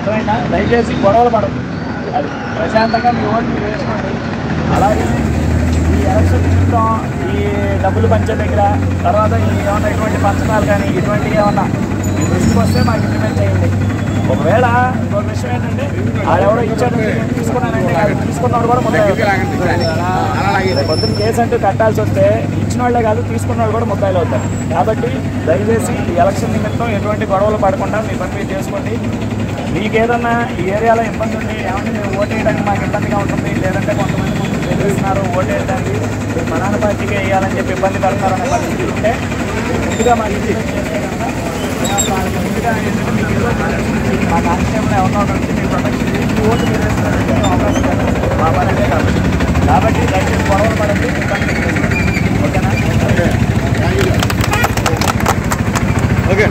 అర్థమైనా దయచేసి గొడవలు పడదు, అది ప్రశాంతంగా మీ ఓటు మీరు వేసుకోండి. అలాగే ఈ ఎలక్షన్ నిమిత్తం ఈ డబ్బులు పంచే దగ్గర తర్వాత ఈ ఏమన్నా ఇటువంటి పంచకాలు కానీ ఇటువంటివి ఏమన్నా మీ దృష్టికి వస్తే మాకు ఇంప్లిమెంట్ చేయండి. ఒకవేళ ఇంకొక విషయం ఏంటంటే ఆడెవడో ఇచ్చాడు తీసుకున్నానంటే కాదు, తీసుకున్నవాడు కూడా ముద్దాయి పొద్దున్న కేసు అంటూ కట్టాల్సి వస్తే ఇచ్చిన వాళ్ళే కాదు తీసుకున్న వాళ్ళు కూడా ముద్దాయిలు అవుతారు. కాబట్టి దయచేసి ఈ ఎలక్షన్ నిమిత్తం ఎటువంటి గొడవలు పడకుండా మీ పని మీరు చేసుకోండి. మీకు ఏదన్నా ఈ ఏరియాలో ఇబ్బంది ఉండి ఏమంటే మేము ఓటు వేయడానికి మాకు ఇబ్బందిగా ఉంటుంది, లేదంటే కొంతమంది ముందు తెలిపిస్తున్నారు ఓటు వేయడానికి మీరు ప్రధాన పార్టీకే వేయాలని చెప్పి ఇబ్బంది పడతారనే పరిస్థితి ఉంటే ముందుగా మాకు ఇంప్లిమెంట్ చేస్తే కనుక ముందుగా